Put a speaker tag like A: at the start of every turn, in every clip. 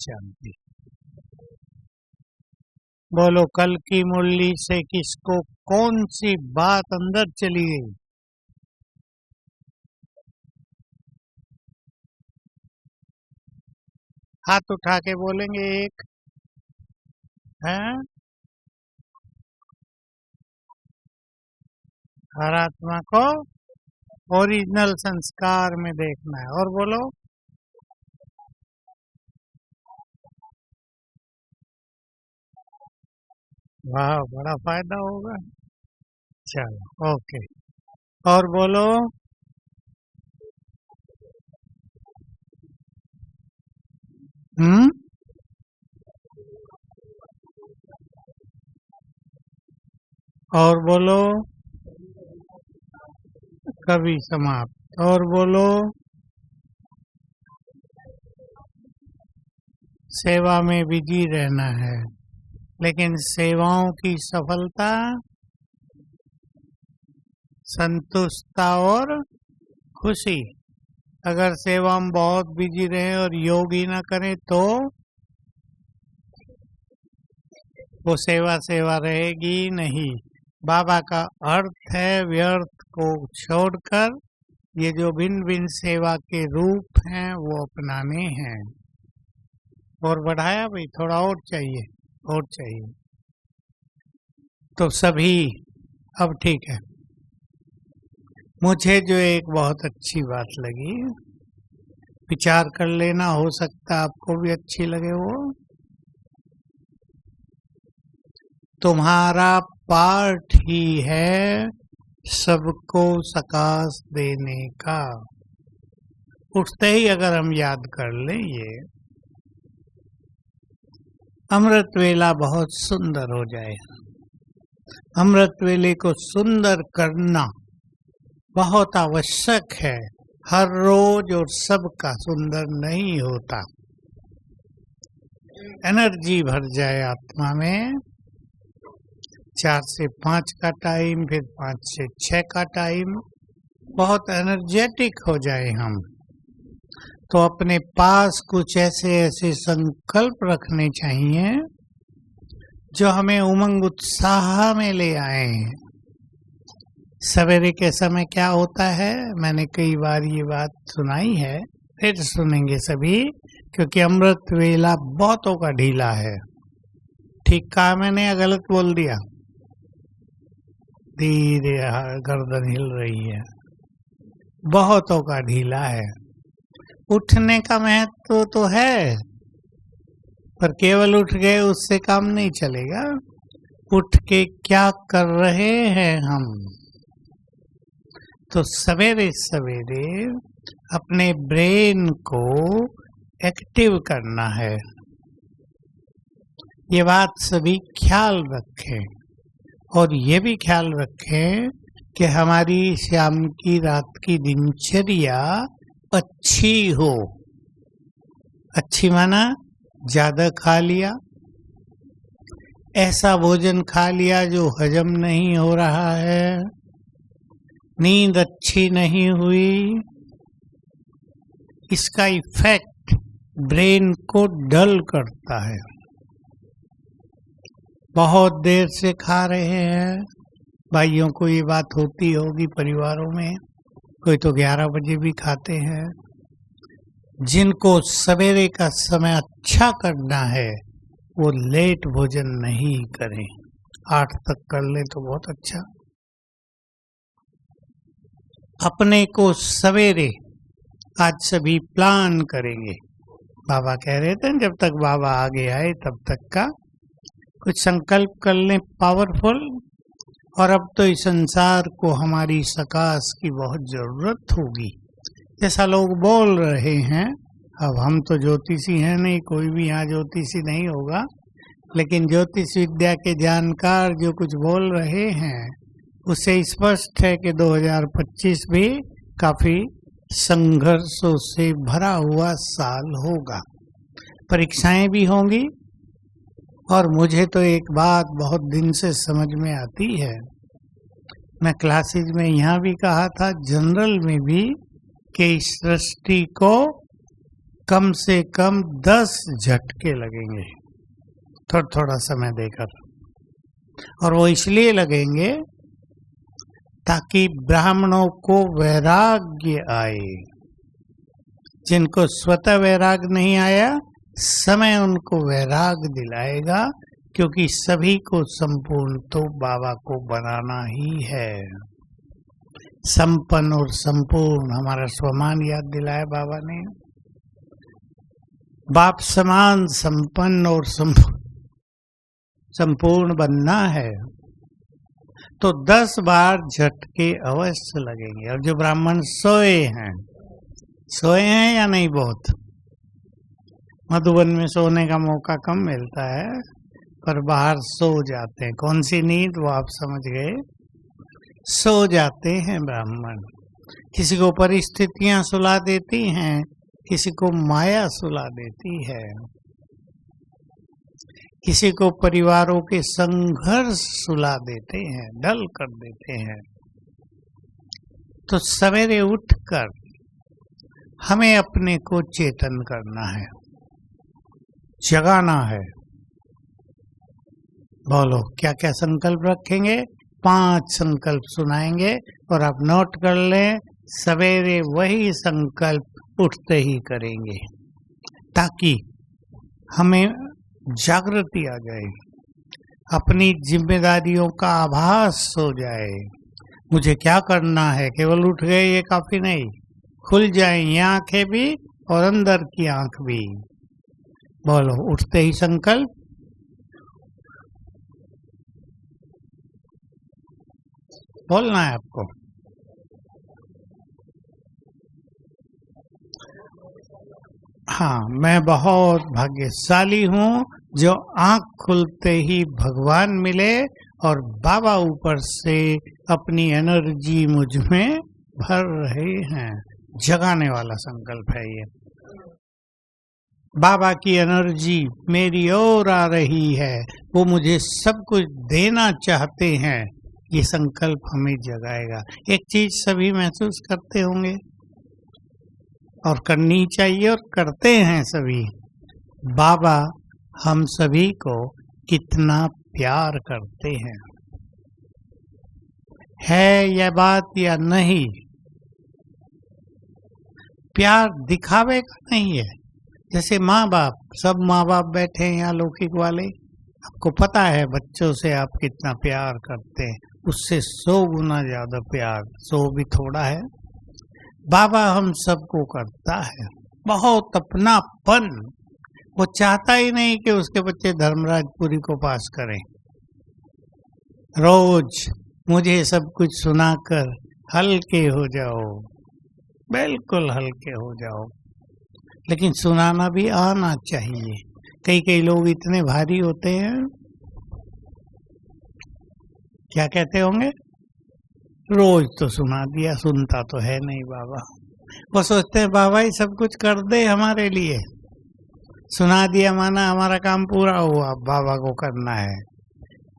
A: शांति। बोलो कल की मुरली से किसको कौन सी बात अंदर चली गई? हाथ उठा के बोलेंगे एक है। हर आत्मा को ओरिजिनल संस्कार में देखना है। और बोलो वाह, बड़ा फायदा होगा। चलो ओके। और बोलो और बोलो कभी समाप्त। और बोलो सेवा में बिजी रहना है, लेकिन सेवाओं की सफलता संतुष्टता और खुशी। अगर सेवा में बहुत बिजी रहे और योग ही ना करें तो वो सेवा सेवा रहेगी नहीं। बाबा का अर्थ है व्यर्थ को छोड़कर ये जो भिन्न भिन्न सेवा के रूप हैं वो अपनाने हैं। और बढ़ाया भाई, थोड़ा और चाहिए, और चाहिए तो सभी। अब ठीक है। मुझे जो एक बहुत अच्छी बात लगी, विचार कर लेना, हो सकता आपको भी अच्छी लगे वो। तुम्हारा पार्ट ही है सबको सकाश देने का। उठते ही अगर हम याद कर लें, ये अमृत वेला बहुत सुंदर हो जाए। अमृत वेले को सुंदर करना बहुत आवश्यक है। हर रोज और सबका सुंदर नहीं होता। एनर्जी भर जाए आत्मा में। 4 से 5 का टाइम, फिर 5 से 6 का टाइम, बहुत एनर्जेटिक हो जाए हम, तो अपने पास कुछ ऐसे ऐसे संकल्प रखने चाहिए जो हमें उमंग उत्साह में ले आए। सवेरे के समय क्या होता है, मैंने कई बार ये बात सुनाई है, फिर सुनेंगे सभी, क्योंकि अमृत वेला बहुतों का ढीला है। ठीक कहा मैंने या गलत बोल दिया? धीरे गर्दन हिल रही है। बहुतों का ढीला है। उठने का महत्व तो है, पर केवल उठ गए उससे काम नहीं चलेगा। उठ के क्या कर रहे हैं हम? तो सवेरे सवेरे अपने ब्रेन को एक्टिव करना है। ये बात सभी ख्याल रखें, और ये भी ख्याल रखें कि हमारी शाम की रात की दिनचर्या अच्छी हो। अच्छी माना ज्यादा खा लिया, ऐसा भोजन खा लिया जो हजम नहीं हो रहा है, नींद अच्छी नहीं हुई, इसका इफेक्ट ब्रेन को डल करता है। बहुत देर से खा रहे हैं, भाइयों को ये बात होती होगी परिवारों में, कोई तो 11 बजे भी खाते हैं। जिनको सवेरे का समय अच्छा करना है वो लेट भोजन नहीं करें, 8 तक कर ले तो बहुत अच्छा। अपने को सवेरे आज सभी प्लान करेंगे। बाबा कह रहे थे जब तक बाबा आगे आए तब तक का कुछ संकल्प कर लें पावरफुल। और अब तो इस संसार को हमारी सकाश की बहुत जरूरत होगी, जैसा लोग बोल रहे हैं। अब हम तो ज्योतिषी हैं नहीं, कोई भी यहाँ ज्योतिषी नहीं होगा, लेकिन ज्योतिष विद्या के जानकार जो कुछ बोल रहे हैं उससे स्पष्ट है कि 2025 भी काफी संघर्षों से भरा हुआ साल होगा। परीक्षाएं भी होंगी। और मुझे तो एक बात बहुत दिन से समझ में आती है, मैं क्लासेज में यहाँ भी कहा था, जनरल में भी, कि इस सृष्टि को कम से कम 10 झटके लगेंगे, थोड़ा थोड़ा समय देकर। और वो इसलिए लगेंगे ताकि ब्राह्मणों को वैराग्य आए। जिनको स्वतः वैराग नहीं आया, समय उनको वैराग दिलाएगा, क्योंकि सभी को संपूर्ण तो बाबा को बनाना ही है। संपन्न और संपूर्ण, हमारा स्वमान याद दिलाया बाबा ने। बाप समान संपन्न और संपूर्ण बनना है, तो 10 बार झटके अवश्य लगेंगे। और जो ब्राह्मण सोए हैं या नहीं? बहुत मधुबन में सोने का मौका कम मिलता है, पर बाहर सो जाते हैं। कौन सी नींद? वो आप समझ गए। सो जाते हैं ब्राह्मण। किसी को परिस्थितियां सुला देती हैं, किसी को माया सुला देती है, किसी को परिवारों के संघर्ष सुला देते हैं, डल कर देते हैं। तो सवेरे उठकर हमें अपने को चेतन करना है, जगाना है। बोलो क्या क्या संकल्प रखेंगे? 5 संकल्प सुनाएंगे और आप नोट कर लें। सवेरे वही संकल्प उठते ही करेंगे, ताकि हमें जागृति आ जाए, अपनी जिम्मेदारियों का आभास हो जाए। मुझे क्या करना है? केवल उठ गए ये काफी नहीं, खुल जाएं ये आंखें भी और अंदर की आंख भी। बोलो उठते ही संकल्प। बोलना है आपको। हाँ, मैं बहुत भाग्यशाली हूँ जो आंख खुलते ही भगवान मिले और बाबा ऊपर से अपनी एनर्जी मुझ में भर रहे हैं। जगाने वाला संकल्प है ये। बाबा की एनर्जी मेरी ओर आ रही है, वो मुझे सब कुछ देना चाहते हैं। ये संकल्प हमें जगाएगा। एक चीज सभी महसूस करते होंगे और करनी चाहिए और करते हैं सभी। बाबा हम सभी को कितना प्यार करते हैं, है यह बात या नहीं? प्यार दिखावे का नहीं है। जैसे माँ बाप, सब माँ बाप बैठे हैं यहाँ लौकिक वाले, आपको पता है बच्चों से आप कितना प्यार करते हैं, उससे 100 गुना ज्यादा प्यार, 100 भी थोड़ा है, बाबा हम सबको करता है। बहुत अपनापन। वो चाहता ही नहीं कि उसके बच्चे धर्मराजपुरी को पास करें। रोज मुझे सब कुछ सुनाकर हल्के हो जाओ, बिल्कुल हल्के हो जाओ। लेकिन सुनाना भी आना चाहिए। कई लोग इतने भारी होते हैं, क्या कहते होंगे, रोज तो सुना दिया, सुनता तो है नहीं बाबा। वो सोचते हैं बाबा ही सब कुछ कर दे हमारे लिए, सुना दिया माना हमारा काम पूरा हुआ, बाबा को करना है।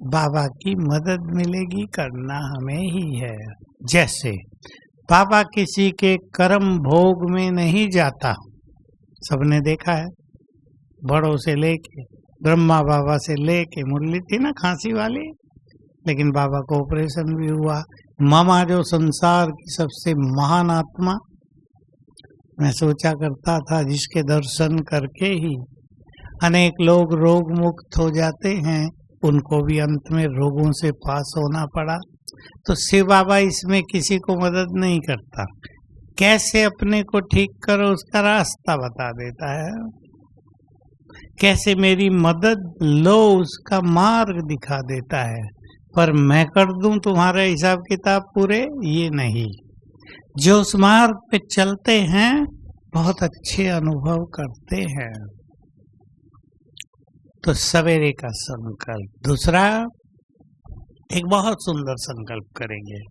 A: बाबा की मदद मिलेगी, करना हमें ही है। जैसे बाबा किसी के कर्म भोग में नहीं जाता, सबने देखा है, बड़ों से लेके ब्रह्मा बाबा से लेके, मुरली थी ना खांसी वाली, लेकिन बाबा को ऑपरेशन भी हुआ। मामा जो संसार की सबसे महान आत्मा, मैं सोचा करता था जिसके दर्शन करके ही अनेक लोग रोग मुक्त हो जाते हैं, उनको भी अंत में रोगों से पास होना पड़ा। तो शिव बाबा इसमें किसी को मदद नहीं करता, कैसे अपने को ठीक करो उसका रास्ता बता देता है, कैसे मेरी मदद लो उसका मार्ग दिखा देता है। पर मैं कर दूं तुम्हारे हिसाब किताब पूरे, ये नहीं। जो उस मार्ग पे चलते हैं बहुत अच्छे अनुभव करते हैं। तो सवेरे का संकल्प। दूसरा, एक बहुत सुंदर संकल्प करेंगे।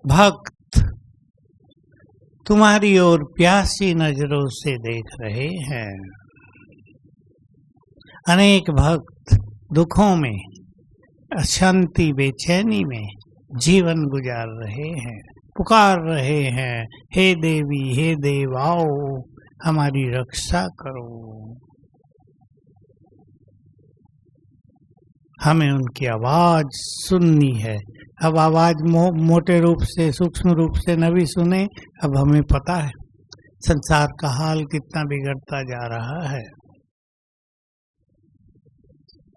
A: भक्त तुम्हारी ओर प्यासी नजरों से देख रहे हैं। अनेक भक्त दुखों में, अशांति, बेचैनी में जीवन गुजार रहे हैं, पुकार रहे हैं, हे देवी हे देव आओ, हमारी रक्षा करो। हमें उनकी आवाज सुननी है। अब आवाज मोटे रूप से, सूक्ष्म रूप से न भी सुने, अब हमें पता है संसार का हाल कितना बिगड़ता जा रहा है।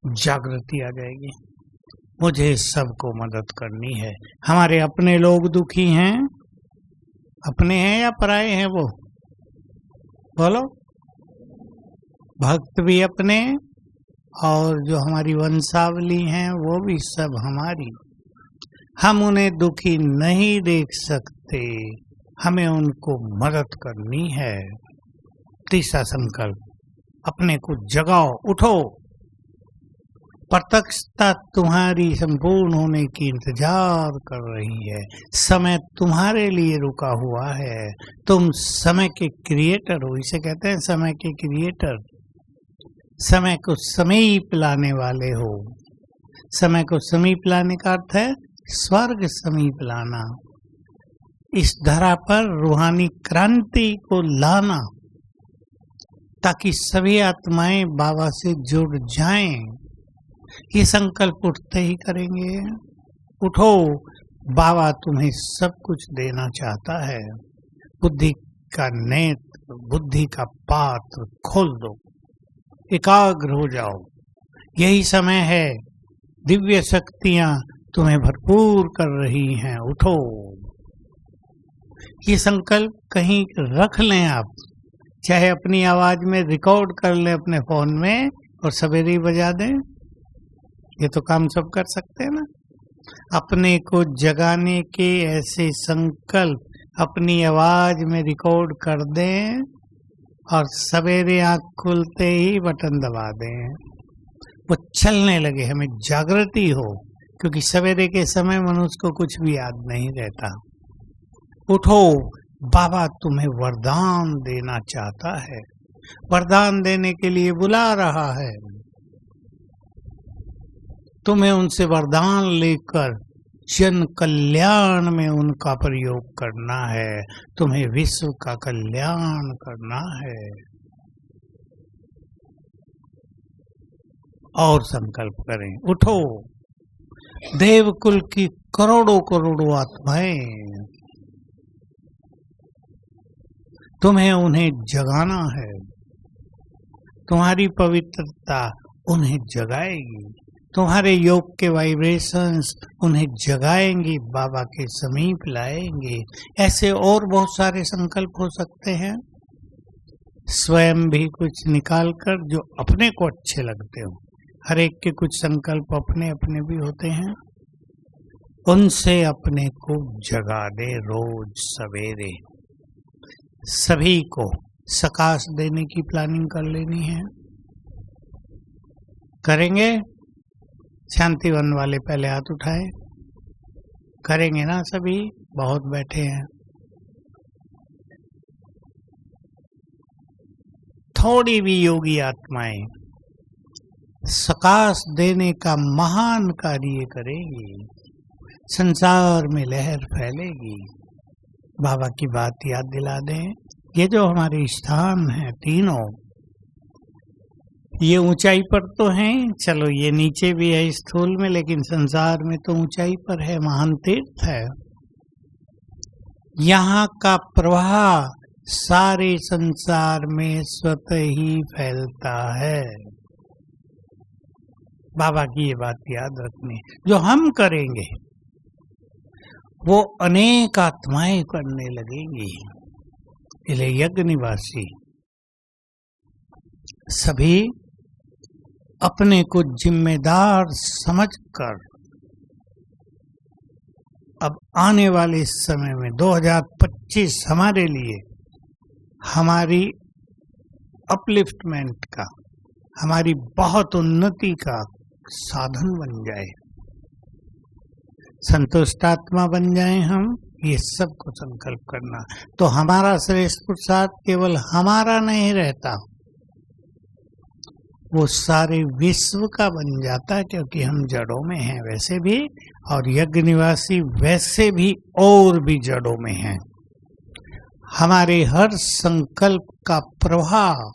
A: जागृति आ जाएगी। मुझे सबको मदद करनी है। हमारे अपने लोग दुखी हैं, अपने हैं या पराए हैं? वो बोलो। भक्त भी अपने, और जो हमारी वंशावली हैं वो भी सब हमारी। हम उन्हें दुखी नहीं देख सकते, हमें उनको मदद करनी है। तीसरा संकल्प, अपने को जगाओ, उठो। प्रत्यक्षता तुम्हारी संपूर्ण होने की इंतजार कर रही है। समय तुम्हारे लिए रुका हुआ है। तुम समय के क्रिएटर हो। इसे कहते हैं समय के क्रिएटर। समय को समीप लाने वाले हो। समय को समीप लाने का अर्थ है स्वर्ग समीप लाना, इस धरा पर रूहानी क्रांति को लाना, ताकि सभी आत्माएं बाबा से जुड़ जाएं। ये संकल्प उठते ही करेंगे। उठो, बाबा तुम्हें सब कुछ देना चाहता है। बुद्धि का नेत्र, बुद्धि का पात्र खोल दो, एकाग्र हो जाओ। यही समय है, दिव्य शक्तियां तुम्हें भरपूर कर रही हैं। उठो। ये संकल्प कहीं रख लें आप, चाहे अपनी आवाज में रिकॉर्ड कर लें अपने फोन में और सवेरे ही बजा दें। ये तो काम सब कर सकते हैं ना। अपने को जगाने के ऐसे संकल्प अपनी आवाज में रिकॉर्ड कर दें और सवेरे आंख खुलते ही बटन दबा दें, वो चलने लगे, हमें जागृति हो। क्योंकि सवेरे के समय मनुष्य को कुछ भी याद नहीं रहता। उठो, बाबा तुम्हें वरदान देना चाहता है, वरदान देने के लिए बुला रहा है। तुम्हें उनसे वरदान लेकर जन कल्याण में उनका प्रयोग करना है। तुम्हें विश्व का कल्याण करना है। और संकल्प करें, उठो। देवकुल की करोड़ों करोड़ों आत्माएं, तुम्हें उन्हें जगाना है। तुम्हारी पवित्रता उन्हें जगाएगी। तुम्हारे योग के वाइब्रेशंस उन्हें जगाएंगी, बाबा के समीप लाएंगे। ऐसे और बहुत सारे संकल्प हो सकते हैं। स्वयं भी कुछ निकालकर जो अपने को अच्छे लगते हो। हर एक के कुछ संकल्प अपने अपने भी होते हैं। उनसे अपने को जगा दे रोज सवेरे। सभी को सकाश देने की प्लानिंग कर लेनी है। करेंगे? शांतिवन वाले पहले हाथ उठाए। करेंगे ना सभी? बहुत बैठे हैं। थोड़ी भी योगी आत्माएं सकाश देने का महान कार्य करेगी। संसार में लहर फैलेगी। बाबा की बात याद दिला दें। ये जो हमारे स्थान है तीनों, ये ऊंचाई पर तो हैं, चलो ये नीचे भी है स्थूल में, लेकिन संसार में तो ऊंचाई पर है, महान तीर्थ है। यहाँ का प्रवाह सारे संसार में स्वतः ही फैलता है। बाबा की ये बात याद रखनी। जो हम करेंगे वो अनेक आत्माएं करने लगेंगी। इसलिए यज्ञ निवासी सभी अपने को जिम्मेदार समझकर अब आने वाले समय में 2025 हमारे लिए हमारी अपलिफ्टमेंट का, हमारी बहुत उन्नति का साधन बन जाए। संतुष्ट आत्मा बन जाए हम, ये सबको संकल्प करना। तो हमारा श्रेष्ठ पुरुषार्थ केवल हमारा नहीं रहता, वो सारे विश्व का बन जाता है। क्योंकि हम जड़ों में हैं वैसे भी, और यज्ञ निवासी वैसे भी और भी जड़ों में हैं। हमारे हर संकल्प का प्रभाव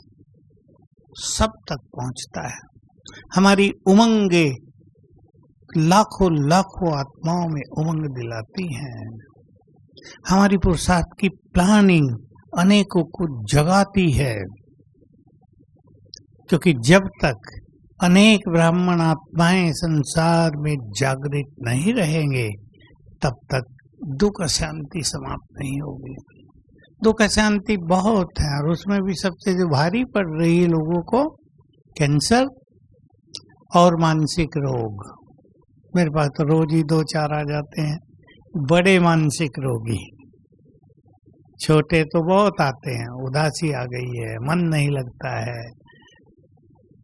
A: सब तक पहुंचता है। हमारी उमंगे लाखों लाखों आत्माओं में उमंग दिलाती हैं। हमारी पुरुषार्थ की प्लानिंग अनेकों को जगाती है, क्योंकि जब तक अनेक ब्राह्मण आत्माएं संसार में जागृत नहीं रहेंगे तब तक दुख शांति समाप्त नहीं होगी। दुख शांति बहुत है, और उसमें भी सबसे जो भारी पड़ रही है लोगों को कैंसर और मानसिक रोग। मेरे पास तो रोज ही 2-4 आ जाते हैं बड़े मानसिक रोगी। छोटे तो बहुत आते हैं, उदासी आ गई है, मन नहीं लगता है,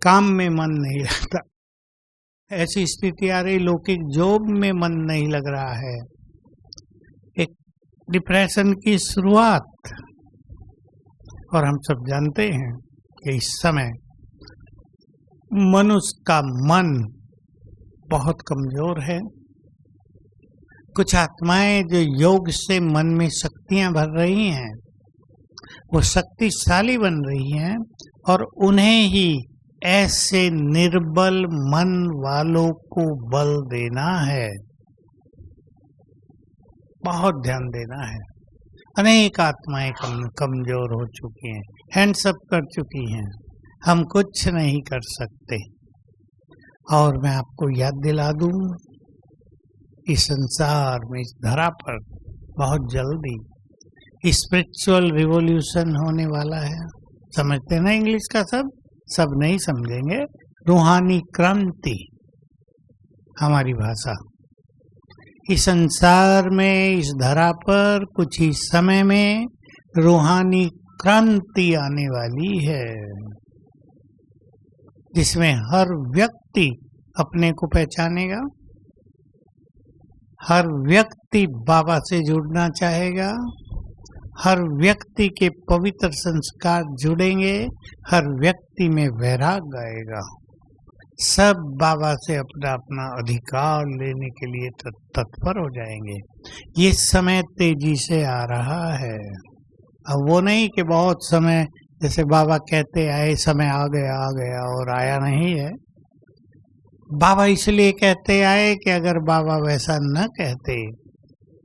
A: काम में मन नहीं लगता, ऐसी स्थिति आ रही, लौकिक जॉब में मन नहीं लग रहा है, एक डिप्रेशन की शुरुआत। और हम सब जानते हैं कि इस समय मनुष्य का मन बहुत कमजोर है। कुछ आत्माएं जो योग से मन में शक्तियां भर रही हैं, वो शक्तिशाली बन रही हैं, और उन्हें ही ऐसे निर्बल मन वालों को बल देना है। बहुत ध्यान देना है। अनेक आत्माएं कमजोर हो चुकी हैं, हैंड्स अप कर चुकी हैं, हम कुछ नहीं कर सकते। और मैं आपको याद दिला दूं, इस संसार में, इस धरा पर बहुत जल्दी स्पिरिचुअल रिवॉल्यूशन होने वाला है। समझते ना इंग्लिश का सब नहीं समझेंगे। रूहानी क्रांति हमारी भाषा। इस संसार में, इस धरा पर कुछ ही समय में रूहानी क्रांति आने वाली है, जिसमें हर व्यक्ति अपने को पहचानेगा, हर व्यक्ति बाबा से जुड़ना चाहेगा, हर व्यक्ति के पवित्र संस्कार जुड़ेंगे, हर व्यक्ति में वैराग्य आएगा। सब बाबा से अपना अपना अधिकार लेने के लिए तत्पर हो जाएंगे। ये समय तेजी से आ रहा है। अब वो नहीं कि बहुत समय, जैसे बाबा कहते आए समय आ गया और आया नहीं है। बाबा इसलिए कहते आए कि अगर बाबा वैसा न कहते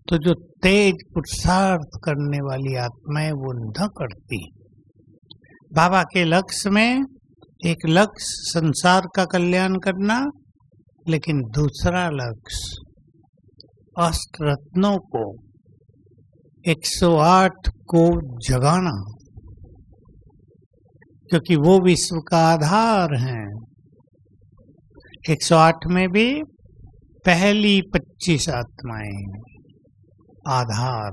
A: तो जो तेज पुरुषार्थ करने वाली आत्माएं वो न करती। बाबा के लक्ष्य में एक लक्ष्य संसार का कल्याण करना, लेकिन दूसरा लक्ष्य अष्ट रत्नों को, 108 को जगाना, क्योंकि वो विश्व का आधार हैं। 108 में भी पहली 25 आत्माएं आधार,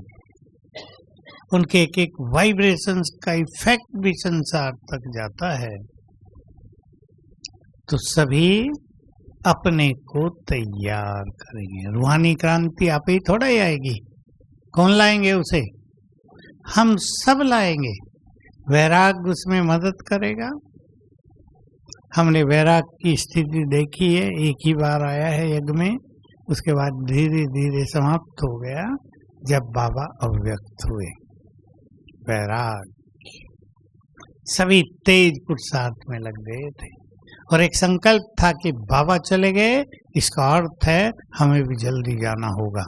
A: उनके एक एक वाइब्रेशंस का इफेक्ट भी संसार तक जाता है। तो सभी अपने को तैयार करेंगे। रूहानी क्रांति आप ही थोड़ा ही आएगी। कौन लाएंगे उसे? हम सब लाएंगे। वैराग उसमें मदद करेगा। हमने वैराग की स्थिति देखी है, एक ही बार आया है यज्ञ में, उसके बाद धीरे धीरे समाप्त हो गया जब बाबा अव्यक्त हुए। वैराग, सभी तेज पुरुषार्थ में लग गए थे, और एक संकल्प था कि बाबा चले गए, इसका अर्थ है हमें भी जल्दी जाना होगा,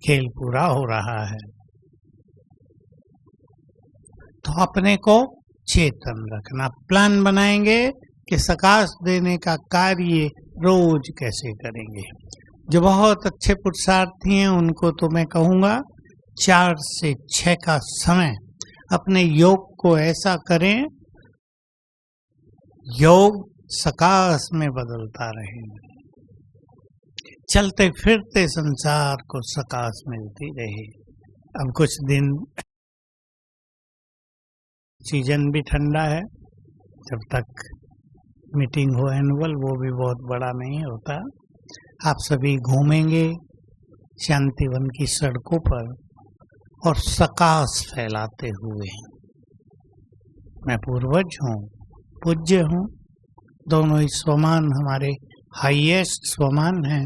A: खेल पूरा हो रहा है। तो अपने को चेतन रखना, प्लान बनाएंगे कि सकाश देने का कार्य रोज कैसे करेंगे। जो बहुत अच्छे पुरुषार्थी हैं उनको तो मैं कहूँगा 4 से 6 का समय अपने योग को ऐसा करें, योग सकाश में बदलता रहे, चलते फिरते संसार को सकाश मिलती रहे। अब कुछ दिन सीजन भी ठंडा है, जब तक मीटिंग हो एनुअल, वो भी बहुत बड़ा नहीं होता। आप सभी घूमेंगे शांतिवन की सड़कों पर और सकाश फैलाते हुए। मैं पूर्वज हूँ, पूज्य हूँ, दोनों ही स्वमान हमारे हाईएस्ट स्वमान हैं,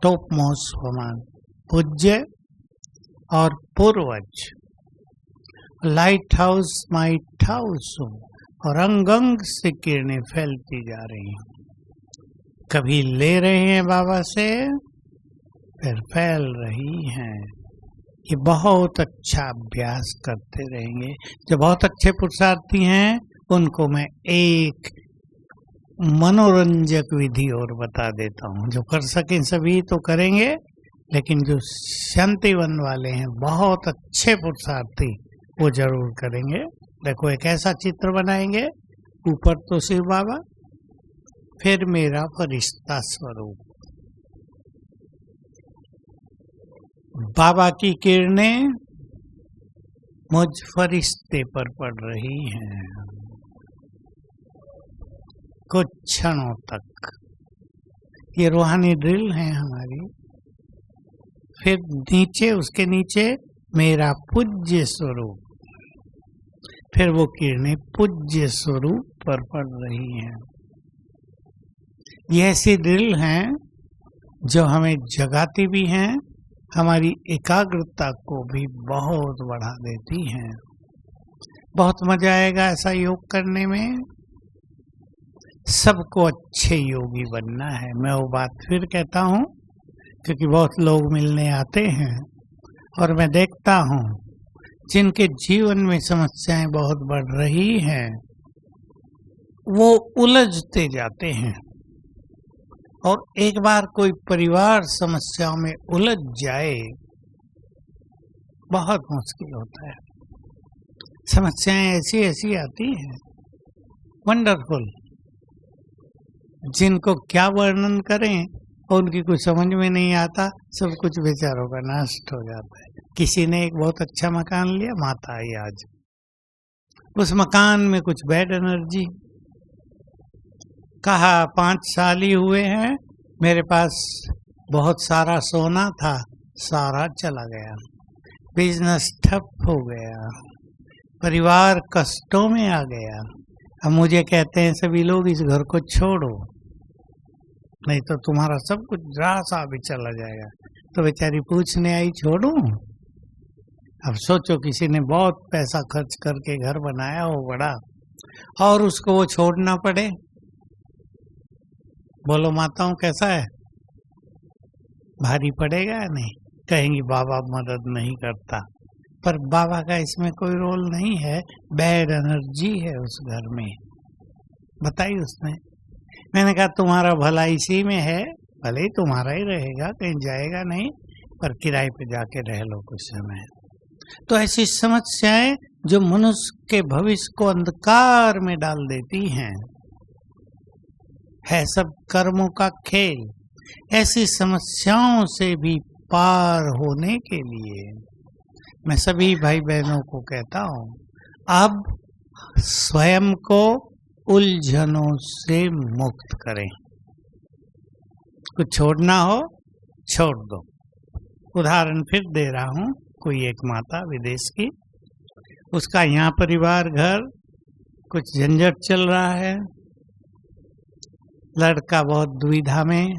A: टॉप मोस्ट स्वमान, पूज्य और पूर्वज। लाइट हाउस माइट हाउस हो और अंग अंग से किरणें फैलती जा रही हैं। कभी ले रहे हैं बाबा से, फिर फैल रही हैं। ये बहुत अच्छा अभ्यास करते रहेंगे। जो बहुत अच्छे पुरुषार्थी हैं उनको मैं एक मनोरंजक विधि और बता देता हूँ। जो कर सकें सभी तो करेंगे, लेकिन जो शांतिवन वाले हैं, बहुत अच्छे पुरुषार्थी, वो जरूर करेंगे। देखो एक ऐसा चित्र बनाएंगे, ऊपर तो शिव बाबा, फिर मेरा फरिश्ता स्वरूप। बाबा की किरणें मुझ फरिश्ते पर पड़ रही हैं कुछ क्षणों तक। ये रूहानी ड्रिल है हमारी। फिर नीचे, उसके नीचे मेरा पूज्य स्वरूप, फिर वो किरणें पूज्य स्वरूप पर पड़ रही हैं। ये ऐसी ड्रिल हैं जो हमें जगाती भी हैं, हमारी एकाग्रता को भी बहुत बढ़ा देती हैं। बहुत मजा आएगा ऐसा योग करने में। सबको अच्छे योगी बनना है। मैं वो बात फिर कहता हूँ, क्योंकि बहुत लोग मिलने आते हैं और मैं देखता हूँ जिनके जीवन में समस्याएं बहुत बढ़ रही हैं, वो उलझते जाते हैं। और एक बार कोई परिवार समस्याओं में उलझ जाए, बहुत मुश्किल होता है। समस्याएं ऐसी ऐसी आती हैं, वंडरफुल, जिनको क्या वर्णन करें और उनकी कुछ समझ में नहीं आता। सब कुछ बेचारों का नष्ट हो जाता है। किसी ने एक बहुत अच्छा मकान लिया, माता आई आज, उस मकान में कुछ बैड एनर्जी। कहा 5 साल ही हुए हैं, मेरे पास बहुत सारा सोना था, सारा चला गया, बिजनेस ठप हो गया, परिवार कष्टों में आ गया। अब मुझे कहते हैं सभी लोग, इस घर को छोड़ो, नहीं तो तुम्हारा सब कुछ जरा सा भी चला जाएगा। तो बेचारी पूछने आई, छोड़ूं? अब सोचो किसी ने बहुत पैसा खर्च करके घर बनाया हो बड़ा, और उसको वो छोड़ना पड़े। बोलो माताओं कैसा है? भारी पड़ेगा या नहीं? कहेंगी बाबा मदद नहीं करता, पर बाबा का इसमें कोई रोल नहीं है। बैड एनर्जी है उस घर में, बताई उसने। मैंने कहा तुम्हारा भला इसी में है, भले ही तुम्हारा ही रहेगा, कहीं जाएगा नहीं, पर किराए पे जाके रह लो कुछ समय। तो ऐसी समस्याएं जो मनुष्य के भविष्य को अंधकार में डाल देती हैं, है सब कर्मों का खेल। ऐसी समस्याओं से भी पार होने के लिए मैं सभी भाई बहनों को कहता हूँ, अब स्वयं को उलझनों से मुक्त करें। कुछ छोड़ना हो छोड़ दो। उदाहरण फिर दे रहा हूँ, कोई एक माता विदेश की, उसका यहाँ परिवार घर कुछ झंझट चल रहा है, लड़का बहुत दुविधा में,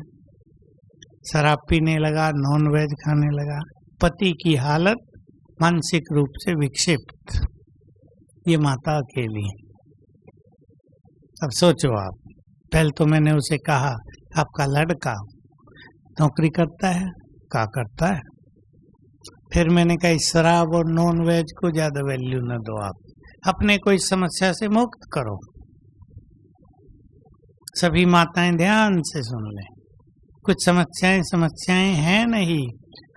A: शराब पीने लगा, नॉन वेज खाने लगा, पति की हालत मानसिक रूप से विक्षिप्त। ये माता अकेली। अब सोचो आप, पहले तो मैंने उसे कहा आपका लड़का नौकरी करता है, क्या करता है? फिर मैंने कहा इस शराब और नॉन वेज को ज्यादा वैल्यू न दो, आप अपने कोई समस्या से मुक्त करो। सभी माताएं ध्यान से सुन लें। कुछ समस्याएं हैं नहीं,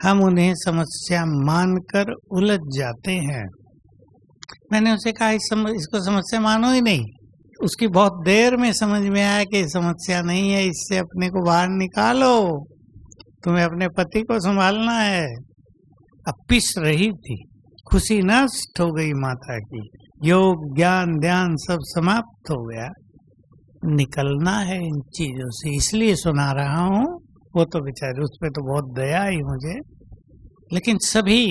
A: हम उन्हें समस्या मानकर उलझ जाते हैं। मैंने उसे कहा इसको समस्या मानो ही नहीं। उसकी बहुत देर में समझ में आया कि समस्या नहीं है, इससे अपने को बाहर निकालो, तुम्हें अपने पति को संभालना है। अब पिस रही थी, खुशी नष्ट हो गई माता की, योग ज्ञान ध्यान सब समाप्त हो गया। निकलना है इन चीजों से, इसलिए सुना रहा हूँ। वो तो बेचारे, उस पर तो बहुत दया आई मुझे, लेकिन सभी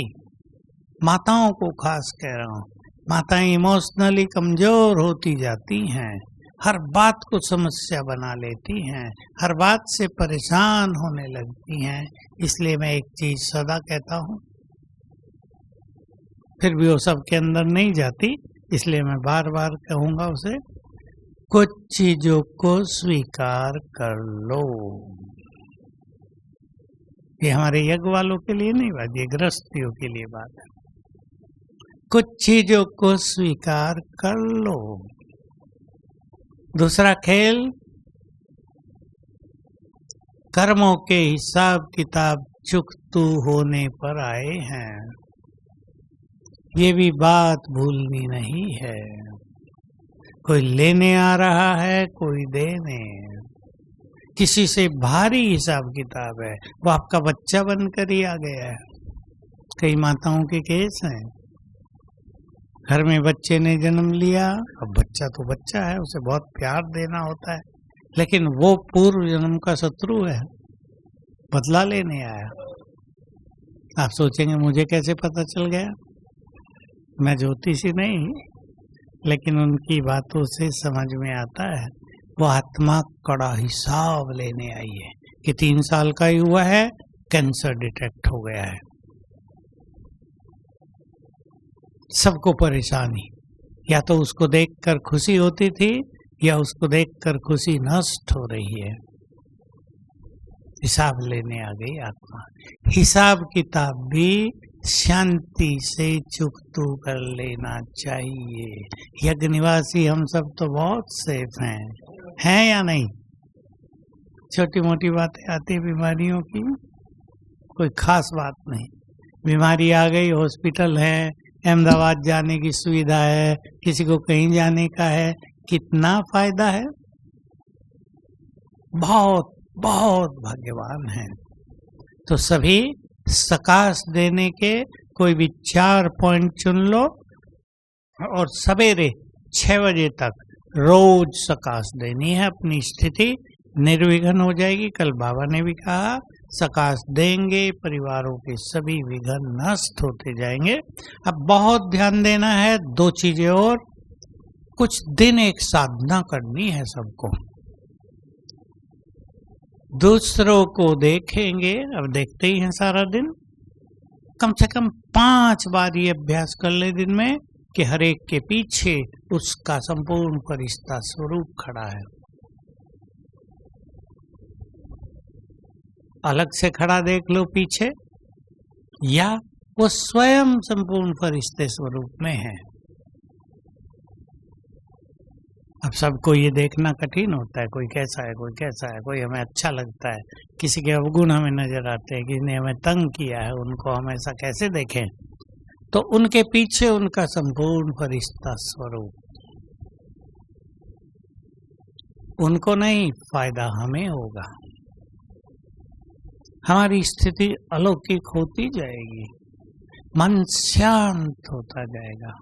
A: माताओं को खास कह रहा हूँ, माताएं इमोशनली कमजोर होती जाती हैं, हर बात को समस्या बना लेती हैं, हर बात से परेशान होने लगती हैं। इसलिए मैं एक चीज सदा कहता हूँ, फिर भी वो सबके अंदर नहीं जाती, इसलिए मैं बार बार कहूंगा उसे, कुछ चीजों को स्वीकार कर लो। ये हमारे यज्ञ वालों के लिए नहीं बात, ये गृहस्थियों के लिए बात है। कुछ चीजों को स्वीकार कर लो। दूसरा खेल, कर्मों के हिसाब किताब चुकतू होने पर आए हैं, ये भी बात भूलनी नहीं है। कोई लेने आ रहा है, कोई देने, किसी से भारी हिसाब किताब है, वो आपका बच्चा बनकर ही आ गया है। कई माताओं के केस हैं, घर में बच्चे ने जन्म लिया, अब बच्चा तो बच्चा है, उसे बहुत प्यार देना होता है, लेकिन वो पूर्व जन्म का शत्रु है, बदला लेने आया। आप सोचेंगे मुझे कैसे पता चल गया? मैं ज्योतिषी नहीं, लेकिन उनकी बातों से समझ में आता है वो आत्मा कड़ा हिसाब लेने आई है कि 3 साल का ही हुआ है, कैंसर डिटेक्ट हो गया है। सबको परेशानी, या तो उसको देखकर खुशी होती थी या उसको देखकर खुशी नष्ट हो रही है। हिसाब लेने आ गई आत्मा। हिसाब किताब भी शांति से चुकतू कर लेना चाहिए। यज्ञ निवासी हम सब तो बहुत सेफ हैं या नहीं? छोटी मोटी बातें आती है बीमारियों की, कोई खास बात नहीं। बीमारी आ गई, हॉस्पिटल है, अहमदाबाद जाने की सुविधा है, किसी को कहीं जाने का है, कितना फायदा है। बहुत बहुत भाग्यवान है। तो सभी सकाश देने के कोई भी 4 पॉइंट चुन लो और सवेरे 6 बजे तक रोज सकाश देनी है। अपनी स्थिति निर्विघ्न हो जाएगी। कल बाबा ने भी कहा सकाश देंगे, परिवारों के सभी विघ्न नष्ट होते जाएंगे। अब बहुत ध्यान देना है 2 चीजें और। कुछ दिन एक साधना करनी है सबको। दूसरों को देखेंगे, अब देखते ही हैं सारा दिन, कम से कम 5 बार ये अभ्यास कर ले दिन में कि हर एक के पीछे उसका संपूर्ण फरिश्ता स्वरूप खड़ा है। अलग से खड़ा देख लो पीछे, या वो स्वयं संपूर्ण फरिश्ते स्वरूप में है। अब सबको ये देखना कठिन होता है, कोई कैसा है, कोई कैसा है, कोई हमें अच्छा लगता है, किसी के अवगुण हमें नजर आते हैं, किसी ने हमें तंग किया है, उनको हम ऐसा कैसे देखें? तो उनके पीछे उनका संपूर्ण फरिश्ता स्वरूप, उनको नहीं, फायदा हमें होगा। हमारी स्थिति अलौकिक होती जाएगी, मन शांत होता जाएगा,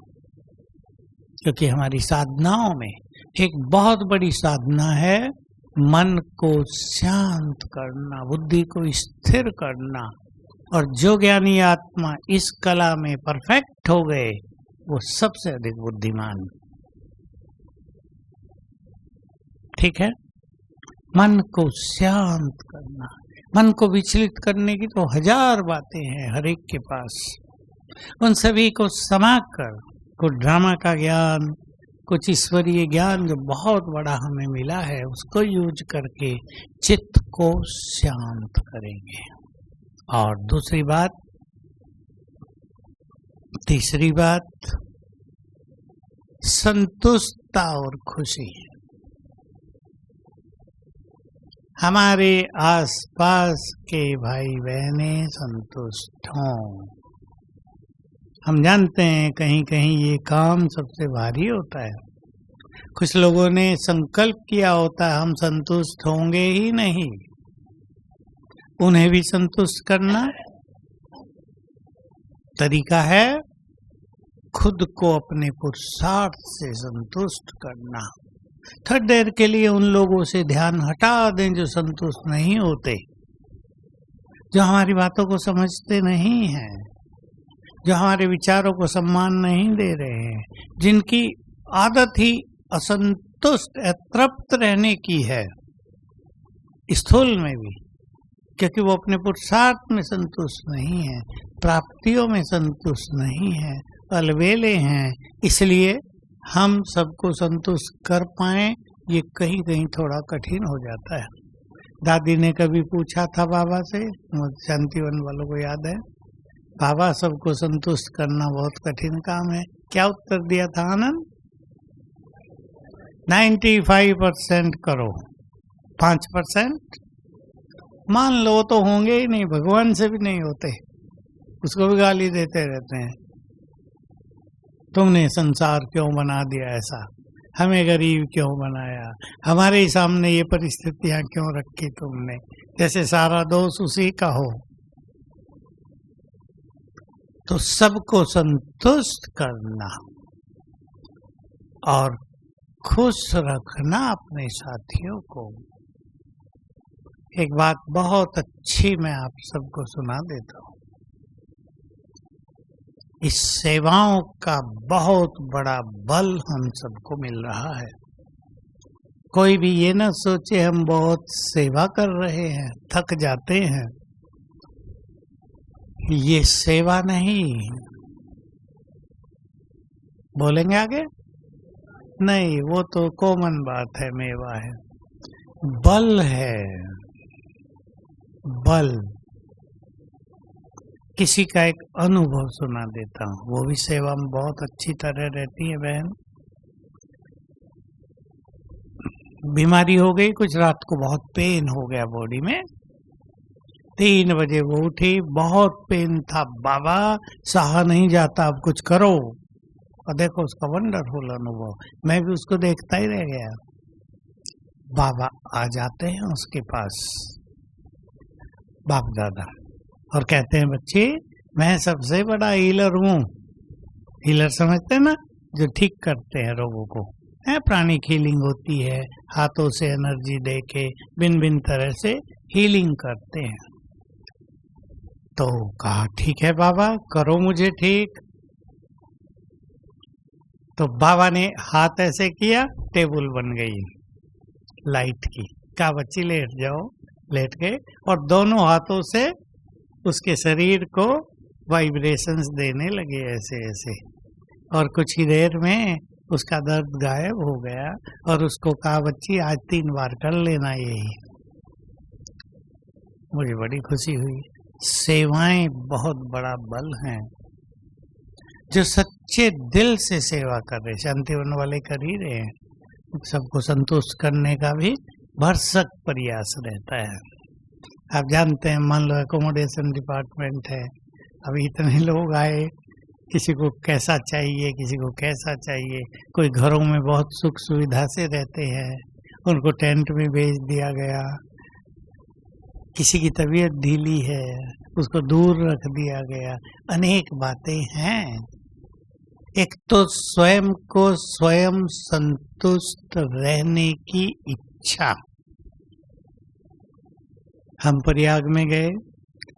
A: क्योंकि हमारी साधनाओं में एक बहुत बड़ी साधना है मन को शांत करना, बुद्धि को स्थिर करना। और जो ज्ञानी आत्मा इस कला में परफेक्ट हो गए वो सबसे अधिक बुद्धिमान। ठीक है, मन को शांत करना। मन को विचलित करने की तो 1000 बातें हैं हर एक के पास। उन सभी को समाकर कुछ ड्रामा का ज्ञान, कुछ ईश्वरीय ज्ञान जो बहुत बड़ा हमें मिला है, उसको यूज करके चित्त को शांत करेंगे। और दूसरी बात, तीसरी बात, संतुष्टता और खुशी। हमारे आसपास के भाई बहने संतुष्ट हों। हम जानते हैं कहीं कहीं ये काम सबसे भारी होता है। कुछ लोगों ने संकल्प किया होता है हम संतुष्ट होंगे ही नहीं, उन्हें भी संतुष्ट करना। तरीका है खुद को अपने पुरुषार्थ से संतुष्ट करना। थोड़ी देर के लिए उन लोगों से ध्यान हटा दें जो संतुष्ट नहीं होते, जो हमारी बातों को समझते नहीं हैं, जो हमारे विचारों को सम्मान नहीं दे रहे हैं, जिनकी आदत ही असंतुष्ट, अतृप्त रहने की है, स्थूल में भी, क्योंकि वो अपने पुरुषार्थ में संतुष्ट नहीं है, प्राप्तियों में संतुष्ट नहीं है, अलबेले हैं, इसलिए हम सबको संतुष्ट कर पाए ये कहीं कहीं थोड़ा कठिन हो जाता है। दादी ने कभी पूछा था बाबा से, शांतिवन वालों को याद है, बाबा सबको संतुष्ट करना बहुत कठिन काम है, क्या उत्तर दिया था आनंद? 95% करो, 5% मान लो तो होंगे ही नहीं, भगवान से भी नहीं होते, उसको भी गाली देते रहते हैं, तुमने संसार क्यों बना दिया ऐसा, हमें गरीब क्यों बनाया, हमारे ही सामने ये परिस्थितियां क्यों रखी तुमने, जैसे सारा दोष उसी का हो। तो सबको संतुष्ट करना और खुश रखना अपने साथियों को। एक बात बहुत अच्छी मैं आप सबको सुना देता हूँ। इस सेवाओं का बहुत बड़ा बल हम सबको मिल रहा है। कोई भी ये ना सोचे हम बहुत सेवा कर रहे हैं, थक जाते हैं, ये सेवा नहीं। बोलेंगे आगे? नहीं, वो तो कॉमन बात है, मेवा है, बल है, बल। किसी का एक अनुभव सुना देता हूँ, वो भी सेवा में बहुत अच्छी तरह रहती है बहन। बीमारी हो गई कुछ, रात को बहुत पेन हो गया बॉडी में, 3 बजे वो उठी, बहुत पेन था, बाबा सहा नहीं जाता, अब कुछ करो। और देखो उसका वंडरफुल अनुभव, मैं भी उसको देखता ही रह गया। बाबा आ जाते हैं उसके पास, बाप दादा, और कहते हैं बच्चे मैं सबसे बड़ा हीलर हूँ। हीलर समझते हैं ना, जो ठीक करते हैं रोगों को, है प्राणिक हीलिंग होती है, हाथों से एनर्जी देके भिन्न भिन्न तरह से हीलिंग करते हैं। तो कहा ठीक है बाबा करो मुझे ठीक। तो बाबा ने हाथ ऐसे किया, टेबल बन गई लाइट की, कहा बच्ची लेट जाओ, लेट गए और दोनों हाथों से उसके शरीर को वाइब्रेशंस देने लगे ऐसे ऐसे, और कुछ ही देर में उसका दर्द गायब हो गया और उसको कहा बच्ची आज 3 बार कर लेना यही। मुझे बड़ी खुशी हुई। सेवाएं बहुत बड़ा बल हैं। जो सच्चे दिल से सेवा कर रहे, शांतिवन वाले कर ही रहे हैं, सबको संतुष्ट करने का भी भरसक प्रयास रहता है। आप जानते हैं, मान लो एकोमोडेशन डिपार्टमेंट है, अभी इतने लोग आए, किसी को कैसा चाहिए, किसी को कैसा चाहिए, कोई घरों में बहुत सुख सुविधा से रहते हैं, उनको टेंट में भेज दिया गया, किसी की तबीयत ढीली है उसको दूर रख दिया गया, अनेक बातें हैं। एक तो स्वयं को स्वयं संतुष्ट रहने की इच्छा। हम प्रयाग में गए,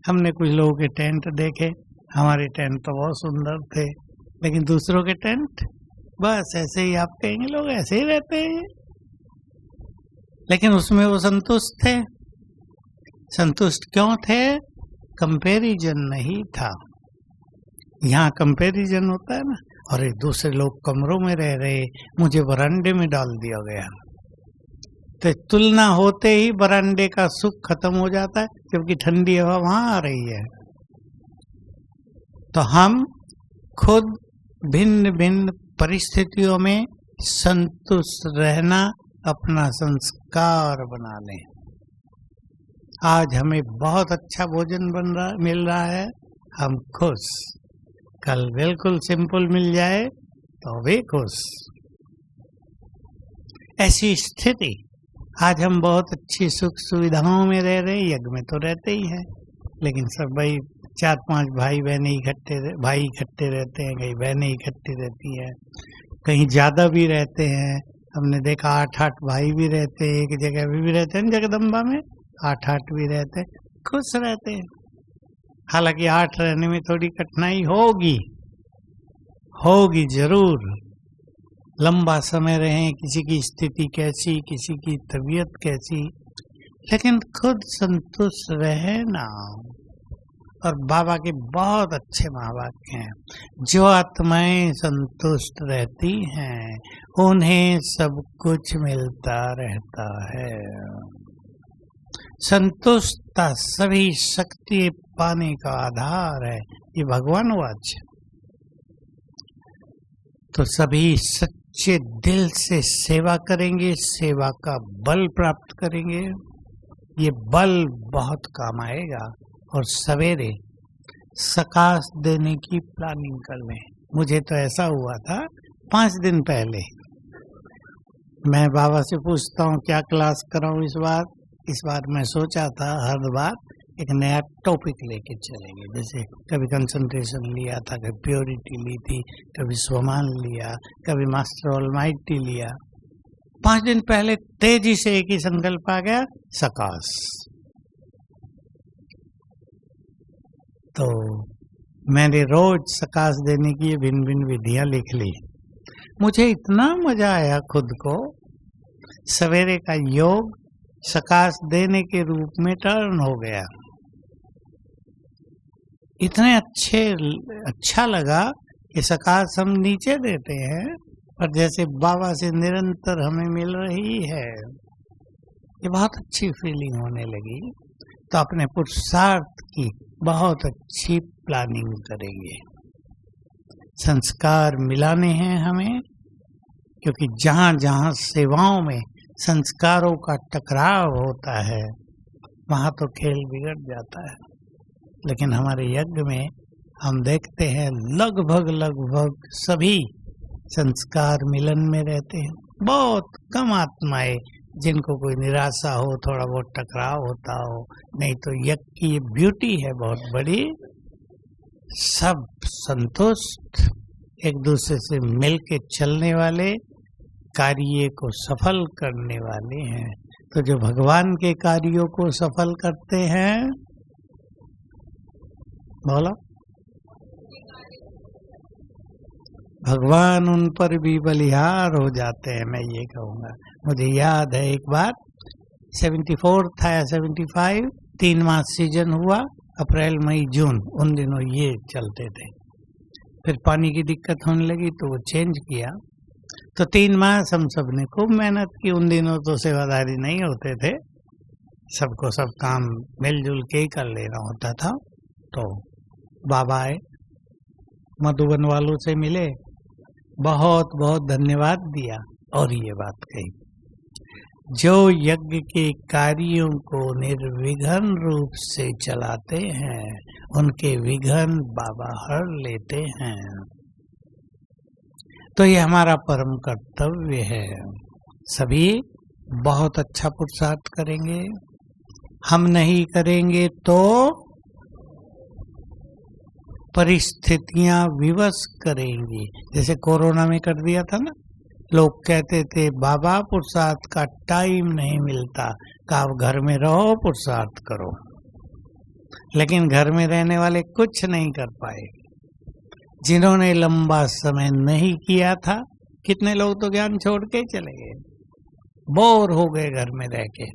A: हमने कुछ लोगों के टेंट देखे, हमारे टेंट तो बहुत सुंदर थे, लेकिन दूसरों के टेंट बस ऐसे ही, आप कहेंगे लोग ऐसे ही रहते हैं, लेकिन उसमें वो संतुष्ट थे। संतुष्ट क्यों थे? कंपैरिजन नहीं था। यहाँ कंपैरिजन होता है ना, और एक दूसरे लोग कमरों में रह रहे, मुझे बरामदे में डाल दिया गया, तो तुलना होते ही बरामदे का सुख खत्म हो जाता है, जबकि ठंडी हवा वहां आ रही है। तो हम खुद भिन्न भिन्न परिस्थितियों में संतुष्ट रहना अपना संस्कार बना लें। आज हमें बहुत अच्छा भोजन मिल रहा है, हम खुश, कल बिल्कुल सिंपल मिल जाए तो भी खुश। ऐसी स्थिति, आज हम बहुत अच्छी सुख सुविधाओं में रह रहे, यज्ञ में तो रहते ही हैं, लेकिन सब भाई 4-5 भाई बहनें इकट्ठे रहते हैं, कहीं बहनें इकट्ठी रहती हैं, कहीं ज्यादा भी रहते हैं। हमने देखा 8-8 भाई भी रहते हैं, एक जगह भी रहते हैं, जगदम्बा में 8-8 भी रहते, खुश रहते हैं। हालांकि 8 रहने में थोड़ी कठिनाई होगी जरूर, लंबा समय रहे, किसी की स्थिति कैसी, किसी की तबीयत कैसी, लेकिन खुद संतुष्ट रहे ना, और बाबा के बहुत अच्छे महावाक्य हैं। जो आत्माएं संतुष्ट रहती हैं उन्हें सब कुछ मिलता रहता है। संतुष्टता सभी शक्ति पाने का आधार है, ये भगवान वाच। तो सभी सच्चे दिल से सेवा करेंगे, सेवा का बल प्राप्त करेंगे। ये बल बहुत काम आएगा। और सवेरे सकाश देने की प्लानिंग कर लें। मुझे तो ऐसा हुआ था 5 दिन पहले, मैं बाबा से पूछता हूँ क्या क्लास कराऊं इस बार मैं सोचा था हर बार एक नया टॉपिक लेके चलेंगे। जैसे कभी कंसंट्रेशन लिया था, कभी प्योरिटी ली थी, कभी स्वमान लिया, कभी मास्टर ऑलमाइटी लिया। 5 दिन पहले तेजी से एक ही संकल्प आ गया, सकाश। तो मैंने रोज सकाश देने की भिन्न भिन्न विधियां लिख ली। मुझे इतना मजा आया खुद को। सवेरे का योग सकाश देने के रूप में टर्न हो गया। इतने अच्छा लगा कि सकाश हम नीचे देते हैं पर जैसे बाबा से निरंतर हमें मिल रही है, ये बहुत अच्छी फीलिंग होने लगी। तो अपने पुरुषार्थ की बहुत अच्छी प्लानिंग करेंगे। संस्कार मिलाने हैं हमें, क्योंकि जहाँ जहाँ सेवाओं में संस्कारों का टकराव होता है वहाँ तो खेल बिगड़ जाता है। लेकिन हमारे यज्ञ में हम देखते हैं लगभग सभी संस्कार मिलन में रहते हैं। बहुत कम आत्माएं जिनको कोई निराशा हो, थोड़ा बहुत टकराव होता हो, नहीं तो यज्ञ की ब्यूटी है बहुत बड़ी। सब संतुष्ट, एक दूसरे से मिलके चलने वाले, कार्य को सफल करने वाले हैं। तो जो भगवान के कार्यों को सफल करते हैं, बोलो, भगवान उन पर भी बलिहार हो जाते हैं, मैं ये कहूँगा। मुझे याद है एक बार 74 था या 75, 3 माह सीजन हुआ, अप्रैल मई जून, उन दिनों ये चलते थे। फिर पानी की दिक्कत होने लगी तो वो चेंज किया। तो 3 माह हम सब ने खूब मेहनत की। उन दिनों तो सेवादारी नहीं होते थे, सबको सब काम मिलजुल के ही कर लेना होता था। तो बाबा आए, मधुबन वालों से मिले, बहुत बहुत धन्यवाद दिया और ये बात कही, जो यज्ञ के कार्यों को निर्विघ्न रूप से चलाते हैं उनके विघ्न बाबा हर लेते हैं। तो ये हमारा परम कर्तव्य है। सभी बहुत अच्छा पुरुषार्थ करेंगे। हम नहीं करेंगे तो परिस्थितियां विवश करेंगी। जैसे कोरोना में कर दिया था ना, लोग कहते थे बाबा पुरुषार्थ का टाइम नहीं मिलता, का आप घर में रहो पुरुषार्थ करो। लेकिन घर में रहने वाले कुछ नहीं कर पाए। जिन्होंने लंबा समय नहीं किया था, कितने लोग तो ज्ञान छोड़ के चले गए, बोर हो गए घर में रह के।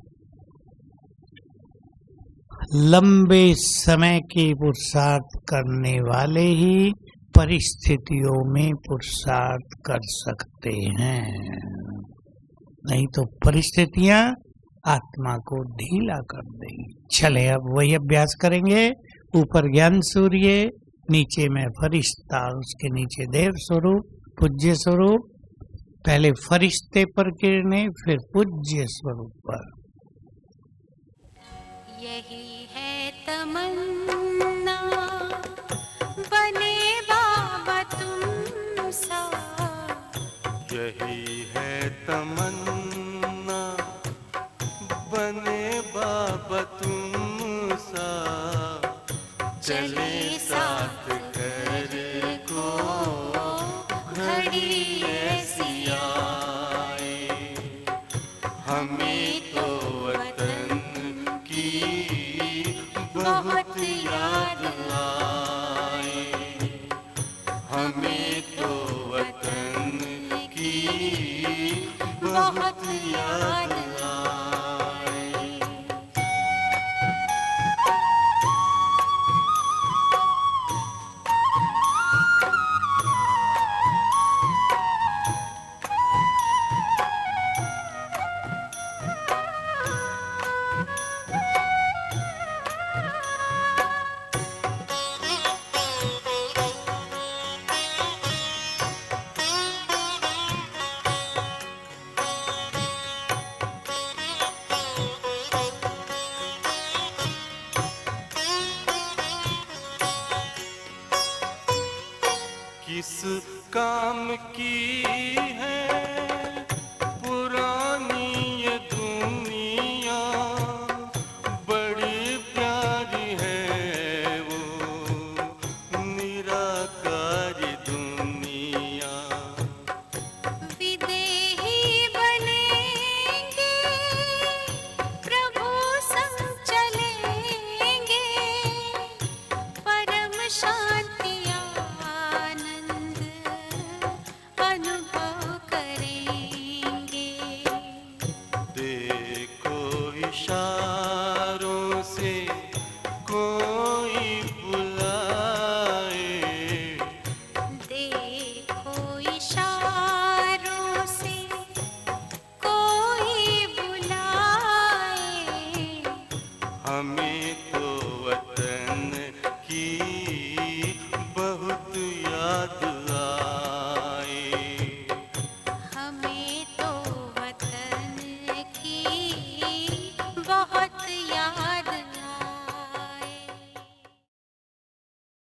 A: लंबे समय के पुरुषार्थ करने वाले ही परिस्थितियों में पुरुषार्थ कर सकते हैं, नहीं तो परिस्थितियां आत्मा को ढीला कर देंगी। चले अब वही अभ्यास करेंगे। ऊपर ज्ञान सूर्य, नीचे में फरिश्ता, उसके नीचे देव स्वरूप, पूज्य स्वरूप। पहले फरिश्ते पर किरणें, फिर पूज्य स्वरूप पर।
B: यही है तमन्ना, बने बाबा तुम सा।
C: यही है तमन्ना, बने बाबा तुम सा। चले साथ घर को घड़ी ऐसी आए, हमें तो वतन की बहुत याद आए, हमें तो वतन की बहुत याद आए। याद